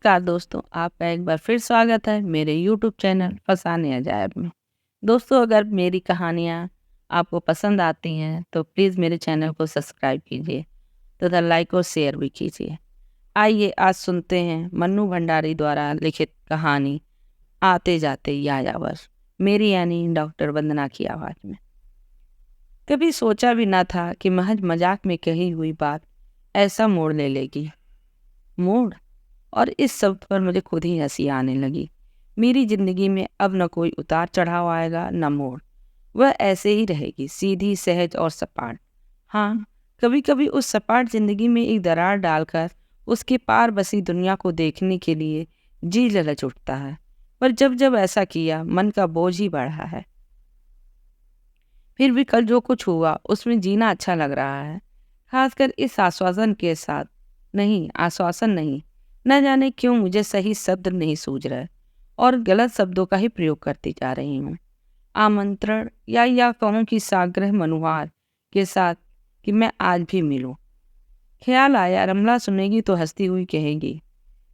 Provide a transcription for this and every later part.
नमस्कार दोस्तों, आपका एक बार फिर स्वागत है मेरे यूट्यूब चैनल फसाने अजायब में। दोस्तों, अगर मेरी कहानियाँ आपको पसंद आती हैं तो प्लीज़ मेरे चैनल को सब्सक्राइब कीजिए तथा लाइक और शेयर भी कीजिए। आइए आज सुनते हैं मन्नू भंडारी द्वारा लिखित कहानी आते जाते यायावर, मेरी यानी डॉक्टर वंदना की आवाज़ में। कभी सोचा भी ना था कि महज मजाक में कही हुई बात ऐसा मोड़ ले लेगी। मोड़, और इस शब्द पर मुझे खुद ही हंसी आने लगी। मेरी जिंदगी में अब न कोई उतार चढ़ाव आएगा न मोड़। वह ऐसे ही रहेगी, सीधी सहज और सपाट। हाँ, कभी कभी उस सपाट जिंदगी में एक दरार डालकर उसके पार बसी दुनिया को देखने के लिए जी ललच उठता है। पर जब जब ऐसा किया मन का बोझ ही बढ़ा है। फिर भी कल जो कुछ हुआ उसमें जीना अच्छा लग रहा है, खासकर इस आश्वासन के साथ। नहीं, आश्वासन नहीं, न जाने क्यों मुझे सही शब्द नहीं सूझ रहा और गलत शब्दों का ही प्रयोग करती जा रही हूँ। आमंत्रण या कहूँ कि साग्रह मनुहार के साथ कि मैं आज भी मिलूं। ख्याल आया रमला सुनेगी तो हंसती हुई कहेगी,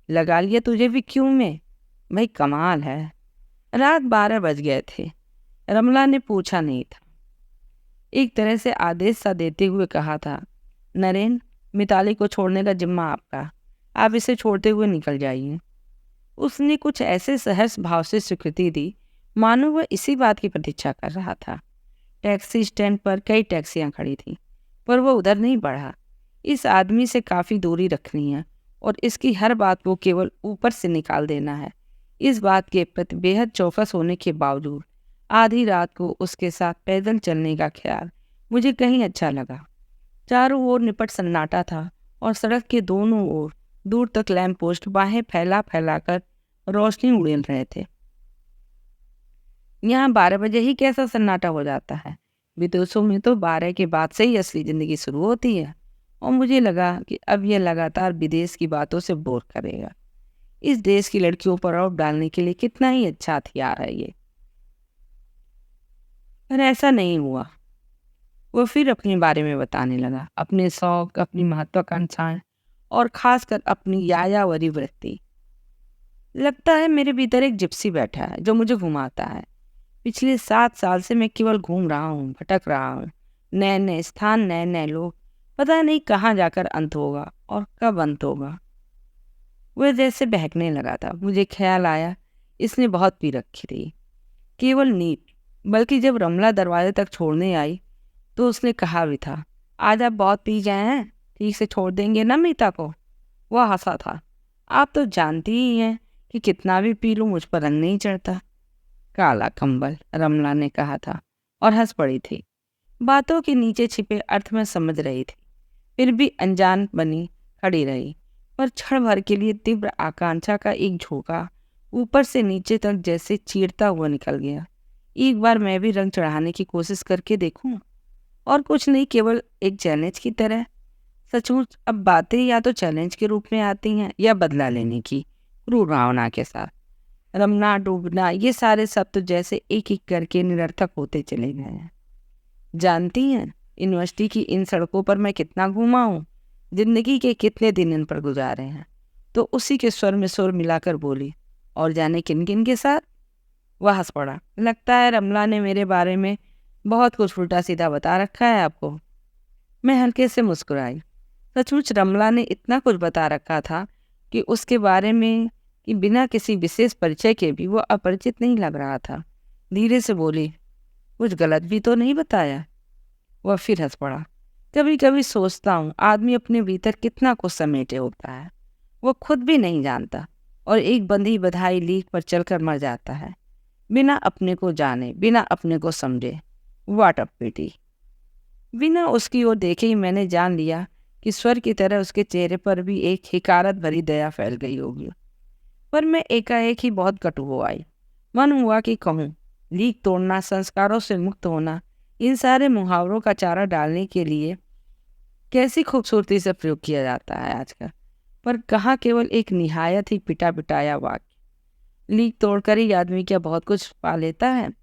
लगा लिया तुझे भी क्यों में। भाई कमाल है। रात 12 बज गए थे। रमला ने पूछा नहीं था, एक तरह से आदेश सा देते हुए कहा था, नरेन, मिताली को छोड़ने का जिम्मा आपका, आप इसे छोड़ते हुए निकल जाइए। उसने कुछ ऐसे सहर्ष भाव से स्वीकृति दी मानो वह इसी बात की प्रतीक्षा कर रहा था। टैक्सी स्टैंड पर कई टैक्सियां खड़ी थीं, पर वह उधर नहीं बढ़ा। इस आदमी से काफ़ी दूरी रखनी है और इसकी हर बात को केवल ऊपर से निकाल देना है। इस बात के प्रति बेहद चौकस होने के बावजूद आधी रात को उसके साथ पैदल चलने का ख्याल मुझे कहीं अच्छा लगा। चारों ओर निपट सन्नाटा था और सड़क के दोनों ओर दूर तक लैंप पोस्ट बाहें फैला फैला कर रोशनी उड़ेल रहे थे। यहाँ 12 बजे ही कैसा सन्नाटा हो जाता है। विदेशों में तो 12 के बाद से ही असली जिंदगी शुरू होती है। और मुझे लगा कि अब यह लगातार विदेश की बातों से बोर करेगा। इस देश की लड़कियों पर रौब डालने के लिए कितना ही अच्छा हथियार है ये। पर ऐसा नहीं हुआ। वो फिर अपने बारे में बताने लगा, अपने शौक, अपनी महत्वाकांक्षाएं और खासकर अपनी यायावरी वृत्ति। लगता है मेरे भीतर एक जिप्सी बैठा है जो मुझे घुमाता है। पिछले 7 साल से मैं केवल घूम रहा हूँ, भटक रहा हूँ। नए नए स्थान, नए नए लोग। पता नहीं कहाँ जाकर अंत होगा और कब अंत होगा। वह जैसे बहकने लगा था। मुझे ख्याल आया इसने बहुत पी रखी थी। केवल नींद, बल्कि जब रमला दरवाजे तक छोड़ने आई तो उसने कहा भी था, आज आप बहुत पी गए हैं, ठीक से छोड़ देंगे ना मीता को। वह हंसा था। आप तो जानती ही हैं कि कितना भी पी लूं मुझ पर रंग नहीं चढ़ता। काला कंबल, रमला ने कहा था और हंस पड़ी थी। बातों के नीचे छिपे अर्थ में समझ रही थी, फिर भी अनजान बनी खड़ी रही। पर क्षण भर के लिए तीव्र आकांक्षा का एक झोंका ऊपर से नीचे तक जैसे चीरता हुआ निकल गया। एक बार मैं भी रंग चढ़ाने की कोशिश करके देखूं, और कुछ नहीं, केवल एक चैलेंज की तरह। सचमुच अब बातें या तो चैलेंज के रूप में आती हैं या बदला लेने की क्रूर भावना के साथ। रमना, डूबना, ये सारे शब्द तो जैसे एक एक करके निरर्थक होते चले गए हैं। जानती हैं यूनिवर्सिटी की इन सड़कों पर मैं कितना घूमा हूँ, जिंदगी के कितने दिन इन पर गुजारे हैं। तो उसी के स्वर में सुर मिलाकर बोली, और जाने किन किन के साथ। वह हंस पड़ा। लगता है रमला ने मेरे बारे में बहुत कुछ उल्टा सीधा बता रखा है आपको। मैं हल्के से मुस्कुराई। सचमुच रमला ने इतना कुछ बता रखा था कि उसके बारे में कि बिना किसी विशेष परिचय के भी वो अपरिचित नहीं लग रहा था। धीरे से बोली, कुछ गलत भी तो नहीं बताया। वह फिर हंस पड़ा। कभी कभी सोचता हूँ आदमी अपने भीतर कितना कुछ समेटे होता है, वो खुद भी नहीं जानता, और एक बंधी बधाई लीक पर चलकर मर जाता है, बिना अपने को जाने, बिना अपने को समझे। व्हाट अ पिटी। बिना उसकी ओर देखे ही मैंने जान लिया कि स्वर की तरह उसके चेहरे पर भी एक हिकारत भरी दया फैल गई होगी। पर मैं एकाएक ही बहुत कटु हो आई। मन हुआ कि कहूँ, लीक तोड़ना, संस्कारों से मुक्त होना, इन सारे मुहावरों का चारा डालने के लिए कैसी खूबसूरती से प्रयोग किया जाता है आजकल। पर कहाँ, केवल एक निहायत ही पिटा पिटाया वाक्य। लीक तोड़कर ही आदमी क्या बहुत कुछ पा लेता है।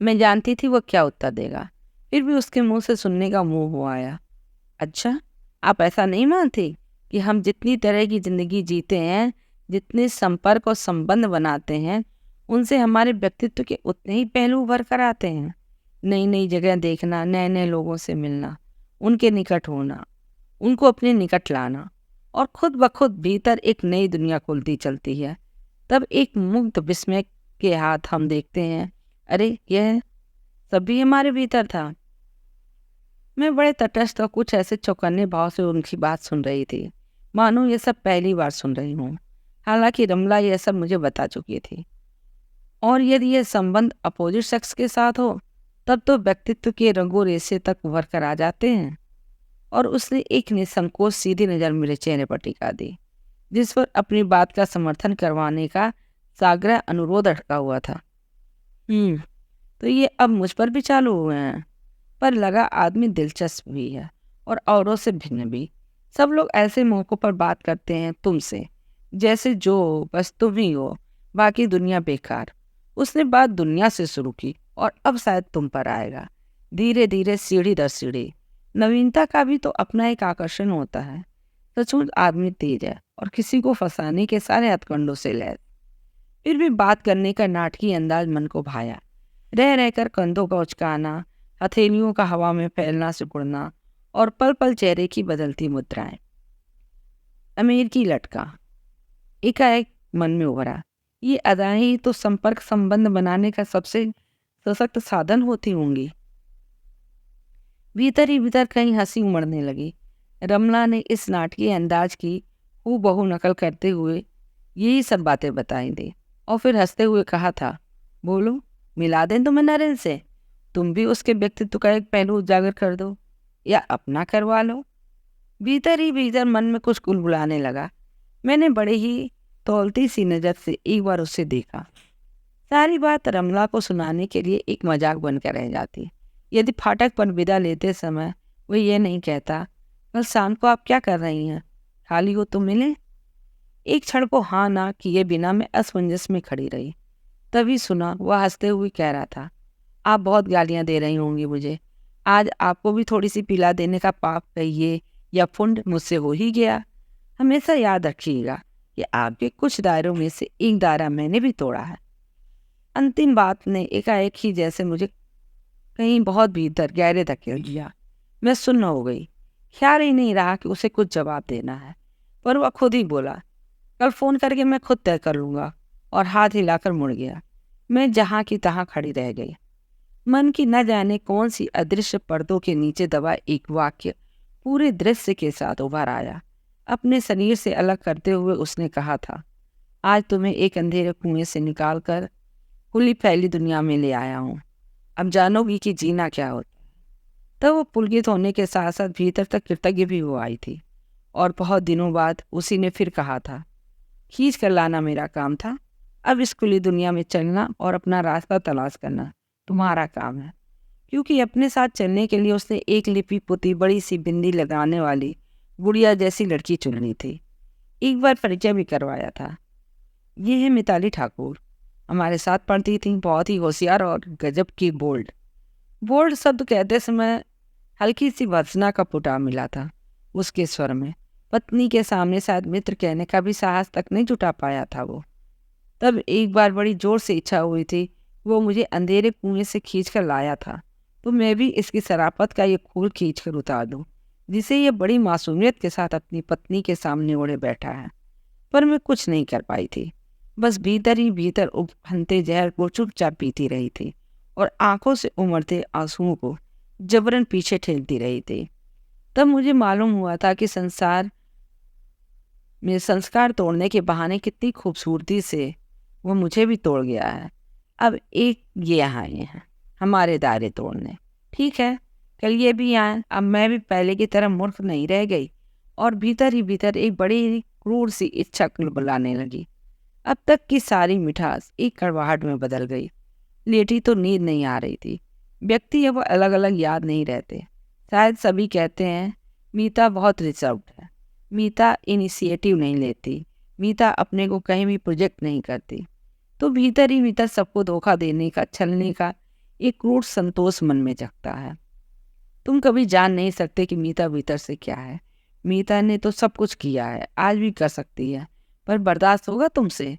मैं जानती थी वह क्या उत्तर देगा, फिर भी उसके मुंह से सुनने का मुंह हो आया। अच्छा, आप ऐसा नहीं मानती? कि हम जितनी तरह की ज़िंदगी जीते हैं, जितने संपर्क और संबंध बनाते हैं, उनसे हमारे व्यक्तित्व के उतने ही पहलू उभर कर आते हैं। नई नई जगह देखना, नए नए लोगों से मिलना, उनके निकट होना, उनको अपने निकट लाना और खुद ब खुद भीतर एक नई दुनिया खुलती चलती है। तब एक मुग्ध विस्मय के हाथ हम देखते हैं, अरे यह सब भी हमारे भीतर था। मैं बड़े तटस्थ और कुछ ऐसे चौकन्ने भाव से उनकी बात सुन रही थी, मानो ये सब पहली बार सुन रही हूँ। हालांकि रमला यह सब मुझे बता चुकी थी। और यदि यह संबंध अपोजिट सेक्स के साथ हो, तब तो व्यक्तित्व के रंगों रेशे तक उभर कर आ जाते हैं। और उसने एक निसंकोच सीधी नज़र मेरे चेहरे पर टिका दी, जिस पर अपनी बात का समर्थन करवाने का साग्रह अनुरोध अटका हुआ था। तो ये अब मुझ पर भी चालू हुए हैं। पर लगा आदमी दिलचस्प भी है और औरों से भिन्न भी। सब लोग ऐसे मौक़ों पर बात करते हैं तुमसे, जैसे जो बस तुम ही हो, बाकी दुनिया बेकार। उसने बात दुनिया से शुरू की और अब शायद तुम पर आएगा, धीरे धीरे, सीढ़ी दर सीढ़ी। नवीनता का भी तो अपना एक आकर्षण होता है। सचमुच आदमी तेज है और किसी को फंसाने के सारे हथकंडों से लैस। फिर भी बात करने का नाटकीय अंदाज मन को भाया। रह रहकर कंधों का उचकाना, हथेलियों का हवा में फैलना सिकुड़ना और पल पल चेहरे की बदलती मुद्राएं। अमीर की लटका एकाएक मन में उभरा। ये अदाएं ही तो संपर्क संबंध बनाने का सबसे सशक्त साधन होती होंगी। भीतर ही भीतर कहीं हंसी उमड़ने लगी। रमला ने इस नाटकीय अंदाज की हूबहू नकल करते हुए यही सब बातें बताई थी और फिर हंसते हुए कहा था, बोलो, मिला दें तुम्हें नरेन से? तुम भी उसके व्यक्तित्व का एक पहलू उजागर कर दो या अपना करवा लो। भीतर ही भीतर मन में कुछ कुलबुलाने लगा। मैंने बड़े ही तौलती सी नज़र से एक बार उससे देखा। सारी बात रमला को सुनाने के लिए एक मजाक बनकर रह जाती यदि फाटक पर विदा लेते समय वो ये नहीं कहता, कल शाम को आप क्या कर रही हैं, खाली हो तो मिले। एक क्षण को हाँ ना किए बिना मैं असमंजस में खड़ी रही। तभी सुना वह हंसते हुए कह रहा था, आप बहुत गालियां दे रही होंगी मुझे। आज आपको भी थोड़ी सी पिला देने का पाप कहिए या पुण्य मुझसे हो ही गया। हमेशा याद रखिएगा कि आपके कुछ दायरों में से एक दायरा मैंने भी तोड़ा है। अंतिम बात ने एकाएक ही जैसे मुझे कहीं बहुत भीतर गहरे धकेल दिया। मैं सुन्न हो गई। ख्याल ही नहीं रहा कि उसे कुछ जवाब देना है, पर वह खुद ही बोला, कल फ़ोन करके मैं खुद तय कर लूँगा, और हाथ हिलाकर मुड़ गया। मैं जहाँ की तहाँ खड़ी रह गई। मन की न जाने कौन सी अदृश्य पर्दों के नीचे दबा एक वाक्य पूरे दृश्य के साथ उभर आया। अपने शरीर से अलग करते हुए उसने कहा था, आज तुम्हें एक अंधेरे कुएं से निकाल कर खुली फैली दुनिया में ले आया हूँ। अब जानोगी कि जीना क्या होता है। तब वो पुलकित होने के साथ साथ भीतर तक कृतज्ञ भी हो आई थी। और बहुत दिनों बाद उसी ने फिर कहा था, खींच कर लाना मेरा काम था, अब इस खुली दुनिया में चलना और अपना रास्ता तलाश करना तुम्हारा काम है। क्योंकि अपने साथ चलने के लिए उसने एक लिपि पुती बड़ी सी बिंदी लगाने वाली गुड़िया जैसी लड़की चुननी थी। एक बार परिचय भी करवाया था। ये है मिताली ठाकुर, हमारे साथ पढ़ती थी, बहुत ही होशियार और गजब की बोल्ड। बोल्ड शब्द कहते समय हल्की सी भर्त्सना का पुटाव मिला था उसके स्वर में। पत्नी के सामने शायद मित्र कहने का भी साहस तक नहीं जुटा पाया था वो। तब एक बार बड़ी जोर से इच्छा हुई थी वो मुझे अंधेरे कुएं से खींच कर लाया था, तो मैं भी इसकी शराफत का ये खूल खींच कर उतार दूँ, जिसे ये बड़ी मासूमियत के साथ अपनी पत्नी के सामने ओढ़े बैठा है। पर मैं कुछ नहीं कर पाई थी। बस भीतर ही भीतर उफनते जहर को चुपचाप पीती रही थी और आंखों से उमड़ते आंसुओं को जबरन पीछे ठेलती रही थी। तब मुझे मालूम हुआ था कि संसार में संस्कार तोड़ने के बहाने कितनी खूबसूरती से वो मुझे भी तोड़ गया है। अब एक ये यहाँ आए हैं हमारे दायरे तोड़ने। ठीक है, कल ये भी आए। अब मैं भी पहले की तरह मूर्ख नहीं रह गई और भीतर ही भीतर एक बड़ी क्रूर सी इच्छा बुलाने लगी। अब तक की सारी मिठास एक कड़वाहट में बदल गई। लेटी तो नींद नहीं आ रही थी। व्यक्ति अब अलग अलग याद नहीं रहते। शायद सभी कहते हैं मीता बहुत रिजर्व्ड है, मीता इनिशिएटिव नहीं लेती, मीता अपने को कहीं भी प्रोजेक्ट नहीं करती। तो भीतर ही भीतर सबको धोखा देने का, छलने का एक क्रूर संतोष मन में जगता है। तुम कभी जान नहीं सकते कि मीता भीतर से क्या है। मीता ने तो सब कुछ किया है, आज भी कर सकती है, पर बर्दाश्त होगा तुमसे?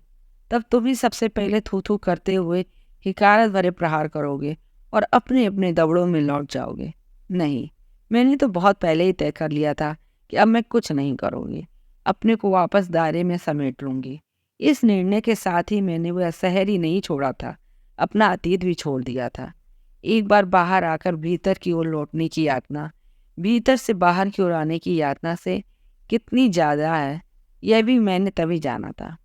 तब तुम ही सबसे पहले थू थू करते हुए हिकारत भरे प्रहार करोगे और अपने अपने दबड़ों में लौट जाओगे। नहीं, मैंने तो बहुत पहले ही तय कर लिया था कि अब मैं कुछ नहीं करूँगी, अपने को वापस दायरे में समेट लूँगी। इस निर्णय के साथ ही मैंने वह शहर ही नहीं छोड़ा था, अपना अतीत भी छोड़ दिया था। एक बार बाहर आकर भीतर की ओर लौटने की यातना, भीतर से बाहर की ओर आने की यातना से कितनी ज़्यादा है, यह भी मैंने तभी जाना था।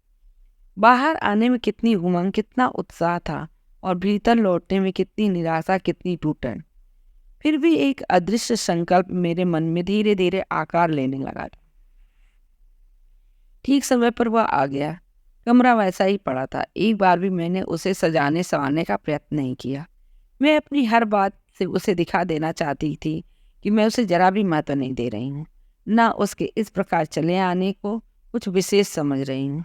बाहर आने में कितनी उमंग, कितना उत्साह था, और भीतर लौटने में कितनी निराशा, कितनी टूटन। फिर भी एक अदृश्य संकल्प मेरे मन में धीरे धीरे आकार लेने लगा था। ठीक समय पर वह आ गया। कमरा वैसा ही पड़ा था। एक बार भी मैंने उसे सजाने संवारने का प्रयत्न नहीं किया। मैं अपनी हर बात से उसे दिखा देना चाहती थी कि मैं उसे जरा भी महत्व नहीं दे रही हूँ, ना उसके इस प्रकार चले आने को कुछ विशेष समझ रही हूँ।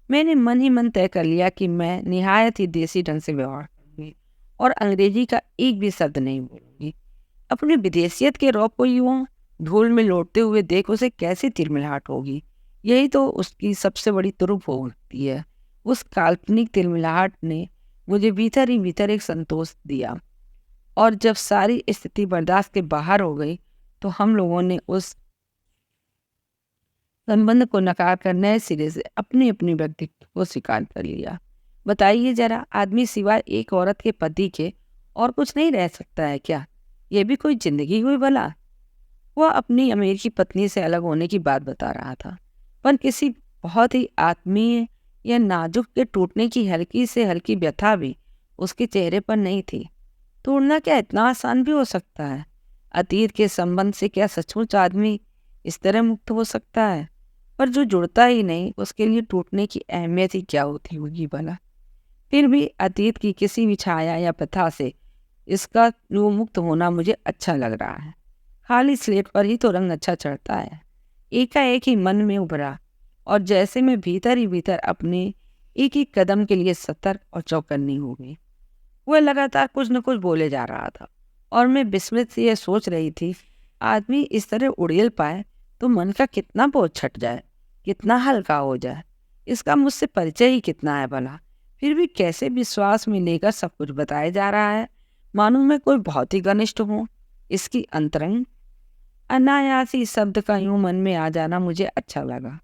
मैंने मन ही मन तय कर लिया कि मैं निहायत ही देसी ढंग से व्यवहार करूँगी और अंग्रेजी का एक भी शब्द नहीं बोलूँगी। अपनी विदेशियत के रौब को यूं धूल में लौटते हुए देख उसे कैसी तिलमिलाहट होगी। यही तो उसकी सबसे बड़ी तुरुप होती है। उस काल्पनिक तिलमिलाहट ने मुझे भीतर ही भीतर एक संतोष दिया, और जब सारी स्थिति बर्दाश्त के बाहर हो गई तो हम लोगों ने उस संबंध को नकार कर नए सिरे से अपने अपने व्यक्तित्व को स्वीकार कर लिया। बताइए जरा, आदमी सिवाय एक औरत के पति के और कुछ नहीं रह सकता है क्या? यह भी कोई जिंदगी हुई भला? वह अपनी अमेरिकी पत्नी से अलग होने की बात बता रहा था, पर किसी बहुत ही आत्मीय या नाजुक के टूटने की हल्की से हल्की व्यथा भी उसके चेहरे पर नहीं थी। तोड़ना क्या इतना आसान भी हो सकता है? अतीत के संबंध से क्या सचमुच आदमी इस तरह मुक्त हो सकता है? पर जो जुड़ता ही नहीं, उसके लिए टूटने की अहमियत ही क्या होती होगी भला? फिर भी अतीत की किसी भी छाया या प्रथा से इसका मुक्त होना मुझे अच्छा लग रहा है। खाली स्लेट पर ही तो रंग अच्छा चढ़ता है। एकाएक ही मन में उभरा, और जैसे मैं भीतर ही भीतर अपने एक एक कदम के लिए सतर्क और चौकन्नी हो गई। वह लगातार कुछ न कुछ बोले जा रहा था, और मैं विस्मित से यह सोच रही थी, आदमी इस तरह उड़ेल पाए तो मन का कितना बोझ छट जाए, कितना हल्का हो जाए। इसका मुझसे परिचय ही कितना है भला? फिर भी कैसे विश्वास में लेकर सब कुछ बताया जा रहा है, मानो मैं कोई बहुत ही घनिष्ठ हूँ। इसकी अंतरंग अनायासी शब्द का यूं मन में आ जाना मुझे अच्छा लगा।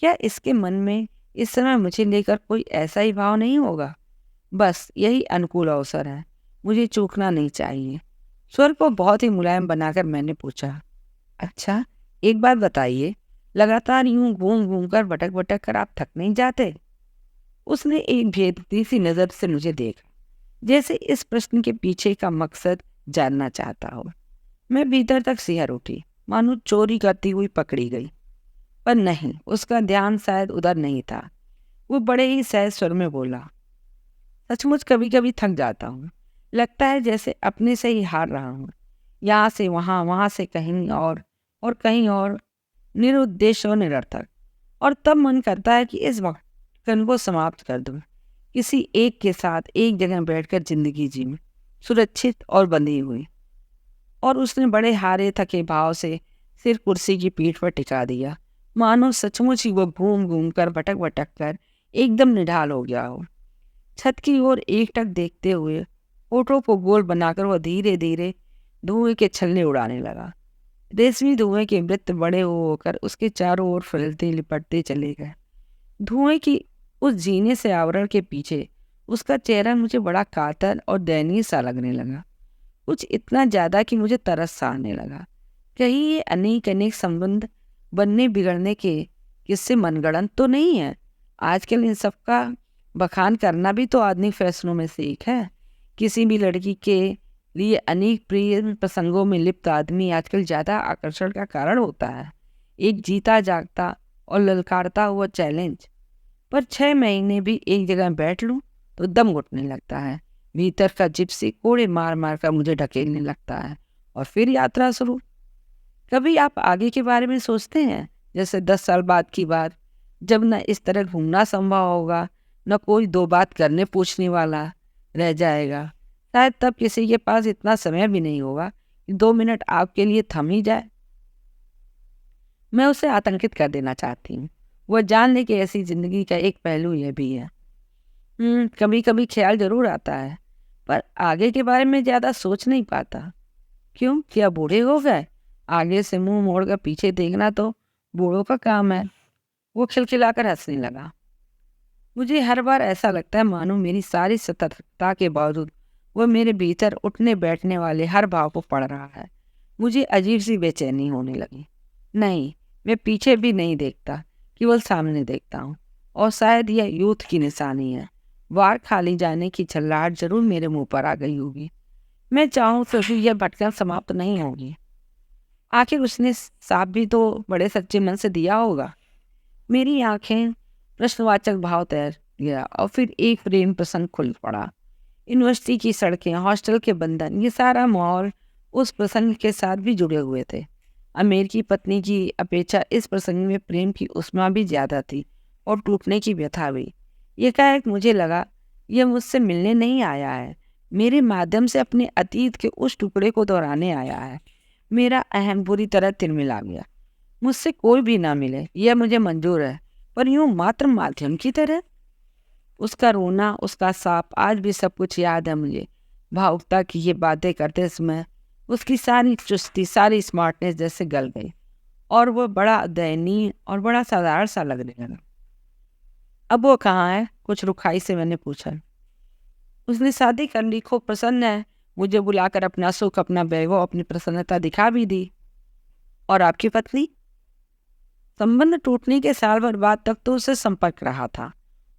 क्या इसके मन में इस समय मुझे लेकर कोई ऐसा ही भाव नहीं होगा? बस यही अनुकूल अवसर है, मुझे चूकना नहीं चाहिए। स्वर को बहुत ही मुलायम बनाकर मैंने पूछा, अच्छा, एक बात बताइए, लगातार यूं घूम घूम कर भटक भटक कर आप थक नहीं जाते? उसने एक भेदती सी नजर से मुझे देखा, जैसे इस प्रश्न के पीछे का मकसद जानना चाहता हो। मैं भीतर तक सिहर उठी, मानो चोरी करती हुई पकड़ी गई। पर नहीं, उसका ध्यान शायद उधर नहीं था। वो बड़े ही सहज स्वर में बोला, सचमुच कभी कभी थक जाता हूँ। लगता है जैसे अपने से ही हार रहा हूँ। यहाँ से वहाँ, वहाँ से कहीं और कहीं और, निरुद्देश्य और निरर्थक। और तब मन करता है कि इस वक्त को समाप्त कर दूँ, किसी एक के साथ एक जगह बैठकर जिंदगी जीऊँ, सुरक्षित और बंधी हुई। और उसने बड़े हारे थके भाव से सिर कुर्सी की पीठ पर टिका दिया, मानो सचमुच ही वो घूम घूम कर भटक भटक कर एकदम निढाल हो गया हो। छत की ओर एकटक देखते हुए होठों को गोल बनाकर वह धीरे धीरे धुएं के छल्ले उड़ाने लगा। रेशमी धुएं के वृत्त बड़े होकर उसके चारों ओर फैलते लिपटते चले गए। धुएं की उस जीने से आवरण के पीछे उसका चेहरा मुझे बड़ा कातर और दयनीय सा लगने लगा। कुछ इतना ज्यादा कि मुझे तरस सा आने लगा। कहीं ये अनेक अनेक संबंध बनने बिगड़ने के किससे मनगढ़ंत तो नहीं है? आजकल इन सब का बखान करना भी तो आधुनिक फैसलों में से एक है। किसी भी लड़की के लिए अनेक प्रिय प्रसंगों में लिप्त आदमी आजकल ज्यादा आकर्षण का कारण होता है। एक जीता जागता और ललकारता हुआ चैलेंज। पर 6 महीने भी एक जगह बैठ लूं तो दम घुटने लगता है। भीतर का जिप्सी कोड़े मार मार कर मुझे ढकेलने लगता है, और फिर यात्रा शुरू। कभी आप आगे के बारे में सोचते हैं, जैसे 10 साल बाद की बात, जब न इस तरह घूमना संभव होगा, न कोई दो बात करने पूछने वाला रह जाएगा। शायद तब किसी के पास इतना समय भी नहीं होगा कि 2 मिनट आपके लिए थम ही जाए। मैं उसे आतंकित कर देना चाहती हूँ। वह जान ले कि ऐसी जिंदगी का एक पहलू यह भी है। कभी कभी ख्याल जरूर आता है, पर आगे के बारे में ज्यादा सोच नहीं पाता। क्यों, क्या बूढ़े हो गए? आगे से मुंह मोड़कर पीछे देखना तो बूढ़ों का काम है। वो खिलखिलाकर हंसने लगा। मुझे हर बार ऐसा लगता है मानो मेरी सारी सतर्कता के बावजूद वह मेरे भीतर उठने बैठने वाले हर भाव को पढ़ रहा है। मुझे अजीब सी बेचैनी होने लगी। नहीं, मैं पीछे भी नहीं देखता, केवल सामने देखता हूँ। और शायद यह यूथ की निशानी है। वार खाली जाने की छल्लाहट जरूर मेरे मुंह पर आ गई होगी। मैं चाहूँ तो भी यह भटकन समाप्त नहीं होगी। आखिर उसने साफ भी तो बड़े सच्चे मन से दिया होगा। मेरी आंखें प्रश्नवाचक भाव तैर गया और फिर एक प्रेम प्रसंग खुल पड़ा। यूनिवर्सिटी की सड़कें, हॉस्टल के बंधन, ये सारा माहौल उस प्रसंग के साथ भी जुड़े हुए थे। अमीर की पत्नी की अपेक्षा इस प्रसंग में प्रेम की उष्मा भी ज्यादा थी और टूटने की व्यथा भी। एकाएक मुझे लगा यह मुझसे मिलने नहीं आया है, मेरे माध्यम से अपने अतीत के उस टुकड़े को दोहराने आया है। मेरा अहम बुरी तरह तिलमिला गया। मुझसे कोई भी ना मिले यह मुझे मंजूर है, पर यूं मात्र माध्यम की तरह। उसका रोना, उसका साप, आज भी सब कुछ याद है मुझे। भावुकता की ये बातें करते समय उसकी सारी चुस्ती, सारी स्मार्टनेस जैसे गल गई और वह बड़ा दयनीय और बड़ा साधारण सा लगने लगा। अब वो कहाँ है? कुछ रुखाई से मैंने पूछा। उसने शादी कर ली, खूब प्रसन्न है। मुझे बुलाकर अपना सुख, अपना वैभव, अपनी प्रसन्नता दिखा भी दी। और आपकी पत्नी? संबंध टूटने के साल भर बाद तक तो उससे संपर्क रहा था।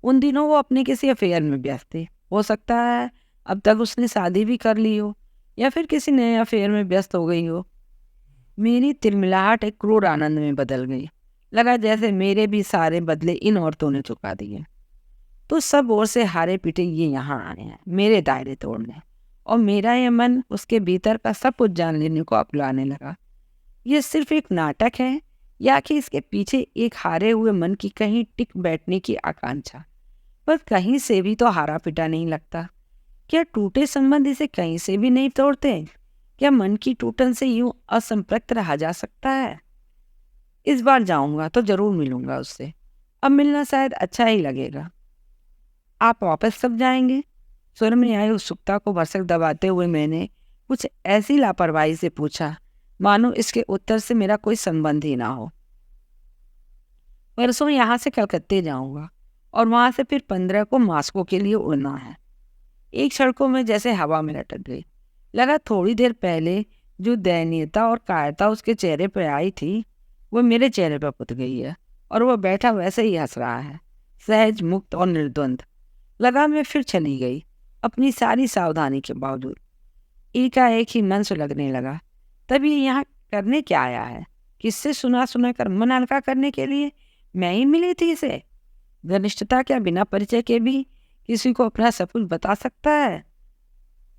उन दिनों वो अपने किसी अफेयर में व्यस्त थी। हो सकता है अब तक उसने शादी भी कर ली हो या फिर किसी नए अफेयर में व्यस्त हो गई हो। मेरी तिलमिलाहट एक क्रूर आनंद में बदल गई। लगा जैसे मेरे भी सारे बदले इन औरतों ने चुका दिए। तो सब ओर से हारे पीटे ये यहाँ आए हैं मेरे दायरे तोड़ने, और मेरा यह मन उसके भीतर का सब कुछ जान लेने को अपलाने लगा। यह सिर्फ एक नाटक है या कि इसके पीछे एक हारे हुए मन की कहीं टिक बैठने की आकांक्षा? पर कहीं से भी तो हारा पिटा नहीं लगता। क्या टूटे संबंध इसे कहीं से भी नहीं तोड़ते? क्या मन की टूटन से यूं असंपृक्त रहा जा सकता है? इस बार जाऊंगा तो जरूर मिलूंगा उससे। अब मिलना शायद अच्छा ही लगेगा। आप वापस कब जाएंगे? स्वर में आई उत्सुकता को भरसक दबाते हुए मैंने कुछ ऐसी लापरवाही से पूछा मानो इसके उत्तर से मेरा कोई संबंध ही ना हो। परसों यहाँ से कलकत्ते जाऊंगा और वहां से फिर 15 को मॉस्को के लिए उड़ना है। एक सड़कों में जैसे हवा में लटक गई। लगा थोड़ी देर पहले जो दयनीयता और कायरता उसके चेहरे पर आई थी वो मेरे चेहरे पर पुत गई है और वह बैठा वैसे ही हंस रहा है, सहज, मुक्त और निर्द्वंद। लगा मैं फिर चली गई अपनी सारी सावधानी के बावजूद। एकाएक ही मन सुलगने लगा। तब ये यहाँ करने क्या आया है? किससे सुना सुना कर मन हल्का करने के लिए मैं ही मिली थी इसे? घनिष्ठता क्या बिना परिचय के भी किसी को अपना सब कुछ बता सकता है?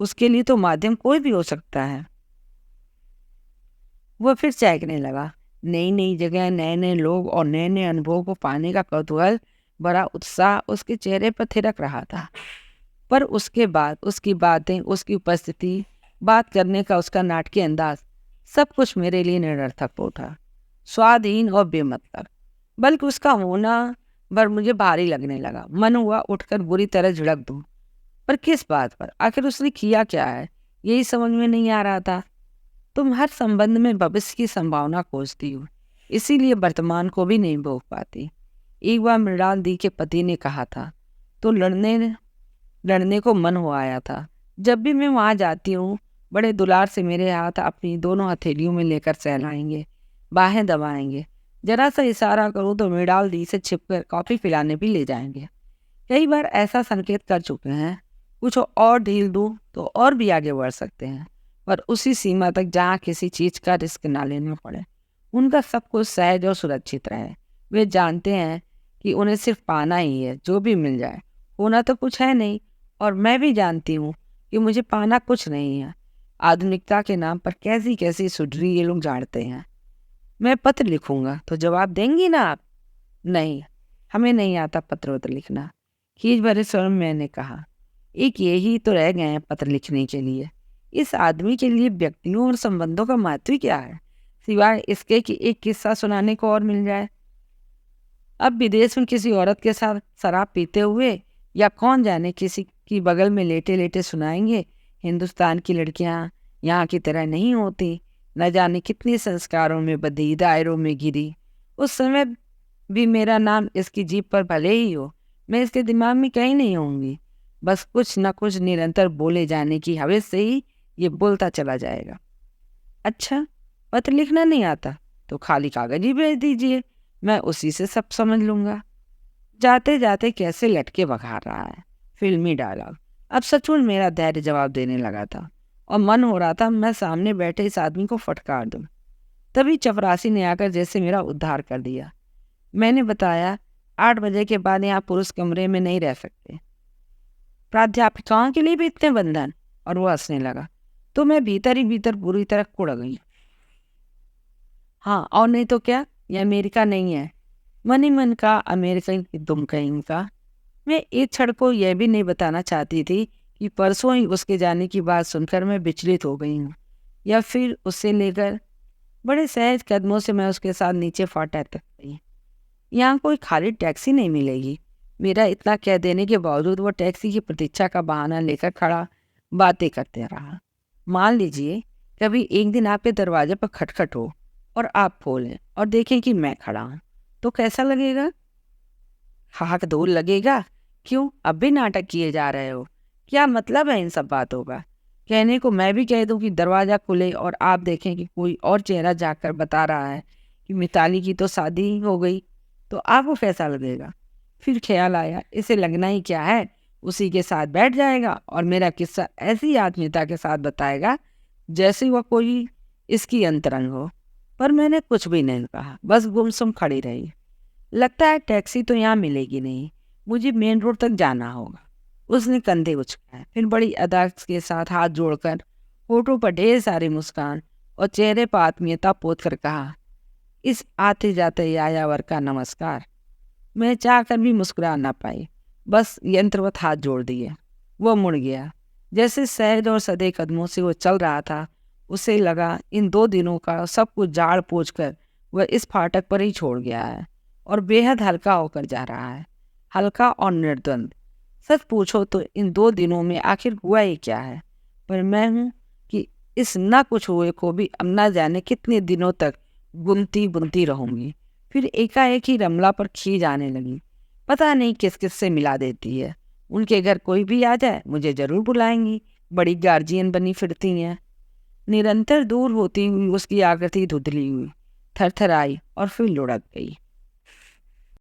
उसके लिए तो माध्यम कोई भी हो सकता है। वह फिर चहकने लगा। नई नई जगह, नए नए लोग और नए नए अनुभवों को पाने का कौतूहल, बड़ा उत्साह उसके चेहरे पर थिरक रहा था। पर उसके बाद उसकी बातें, उसकी उपस्थिति, बात करने का उसका नाटकीय अंदाज, सब कुछ मेरे लिए निरर्थक उठा, स्वादहीन और बेमतलब। बल्कि उसका होना भर मुझे भारी लगने लगा। मन हुआ उठकर बुरी तरह झिड़क दूं, पर किस बात पर? आखिर उसने किया क्या है यही समझ में नहीं आ रहा था। तुम हर संबंध में भविष्य की संभावना खोजती हो, इसीलिए वर्तमान को भी नहीं भोग पाती। एक बार मृणाल दी के पति ने कहा था तो लड़ने को मन हो आया था। जब भी मैं वहां जाती हूँ बड़े दुलार से मेरे हाथ अपनी दोनों हथेलियों में लेकर सहलाएंगे, बाहें दबाएंगे। जरा सा इशारा करूँ तो मृणाल दी से छिपकर कॉफी पिलाने भी ले जाएंगे। कई बार ऐसा संकेत कर चुके हैं, कुछ और ढील दूं तो और भी आगे बढ़ सकते हैं, पर उसी सीमा तक जहाँ किसी चीज का रिस्क ना लेना पड़े। उनका सब कुछ सहज और सुरक्षित रहे। वे जानते हैं कि उन्हें सिर्फ पाना ही है, जो भी मिल जाए। होना तो कुछ है नहीं, और मैं भी जानती हूँ कि मुझे पाना कुछ नहीं है। आधुनिकता के नाम पर कैसी कैसी सुधरी ये लोग झाड़ते हैं। मैं पत्र लिखूंगा तो जवाब देंगी ना आप? नहीं, हमें नहीं आता पत्र वत्र लिखना, खींच भरे स्वर में मैंने कहा। एक यही तो रह गए हैं पत्र लिखने के लिए। इस आदमी के लिए व्यक्तियों और संबंधों का महत्व क्या है? सिवाय इसके कि एक किस्सा सुनाने को और मिल जाए। अब विदेश में किसी औरत के साथ शराब पीते हुए या कौन जाने किसी की बगल में लेटे लेटे सुनाएंगे, हिंदुस्तान की लड़कियां यहाँ की तरह नहीं होती, न जाने कितने संस्कारों में बधी, दायरों में गिरी। उस समय भी मेरा नाम इसकी जीभ पर भले ही हो, मैं इसके दिमाग में कहीं नहीं होंगी। बस कुछ न कुछ निरंतर बोले जाने की हवस से ही ये बोलता चला जाएगा। अच्छा, पत्र लिखना नहीं आता तो खाली कागज ही भेज दीजिए, मैं उसी से सब समझ लूंगा। जाते जाते कैसे लटके बघार रहा है, फिल्मी डायलॉग। अब सचमुच मेरा धैर्य जवाब देने लगा था और मन हो रहा था मैं सामने बैठे इस आदमी को फटकार दूं। तभी चपरासी ने आकर जैसे मेरा उद्धार कर दिया। मैंने बताया, 8 बजे के बाद यहाँ पुरुष कमरे में नहीं रह सकते, प्राध्यापिकाओं के लिए भी इतने बंधन। और वो हंसने लगा। तो मैं भीतर ही भीतर बुरी तरह कुड़ गई। हाँ, और नहीं तो क्या, ये अमेरिका नहीं है, मन ही मन का अमेरिकन की दुम कहीं का। मैं एक क्षण को यह भी नहीं बताना चाहती थी कि परसों ही उसके जाने की बात सुनकर मैं विचलित हो गई हूँ, या फिर उससे लेकर बड़े सहज कदमों से मैं उसके साथ नीचे फाटक तक गई। यहाँ कोई खाली टैक्सी नहीं मिलेगी। मेरा इतना कह देने के बावजूद वो टैक्सी की प्रतीक्षा का बहाना लेकर खड़ा बातें करते रहा। मान लीजिए कभी एक दिन आपके दरवाजे पर खटखट हो और आप खोलें और देखें कि मैं खड़ा हूँ, तो कैसा लगेगा? हाथ दूर लगेगा। क्यों, अब भी नाटक किए जा रहे हो? क्या मतलब है इन सब बातों का? कहने को मैं भी कह दूं कि दरवाज़ा खुले और आप देखें कि कोई और चेहरा जाकर बता रहा है कि मिताली की तो शादी ही हो गई, तो आपको कैसा लगेगा? फिर ख्याल आया, इसे लगना ही क्या है, उसी के साथ बैठ जाएगा और मेरा किस्सा ऐसी आत्मीयता के साथ बताएगा जैसे वह कोई इसकी अंतरंग हो। पर मैंने कुछ भी नहीं कहा, बस गुमसुम खड़ी रही। लगता है टैक्सी तो यहाँ मिलेगी नहीं, मुझे मेन रोड तक जाना होगा। उसने कंधे उचकाए, फिर बड़ी अदा के साथ हाथ जोड़कर, होठों पर ढेर सारी मुस्कान और चेहरे पर आत्मीयता पोत कर कहा, इस आते जाते यायावर का नमस्कार। मैं चाहकर भी मुस्कुरा ना पाई, बस यंत्रवत हाथ जोड़ दिए। वह मुड़ गया। जैसे सहज और सदे कदमों से वो चल रहा था, उसे लगा इन 2 दिनों का सब कुछ झाड़ पोंछ कर वह इस फाटक पर ही छोड़ गया है और बेहद हल्का होकर जा रहा है, हल्का और निर्द्वंद। सच पूछो तो इन 2 दिनों में आखिर हुआ ही क्या है? पर मैं हूँ कि इस न कुछ हुए को भी अब न जाने कितने दिनों तक बुनती बुनती रहूंगी। फिर एकाएक ही रमला पर खींच आने लगी। पता नहीं किस किस से मिला देती है। उनके घर कोई भी आ जाए मुझे जरूर बुलाएंगी, बड़ी गार्जियन बनी फिरती हैं। निरंतर दूर होती हुई उसकी आकृति धुंधली हुई, थरथर आई और फिर लुढ़क गई।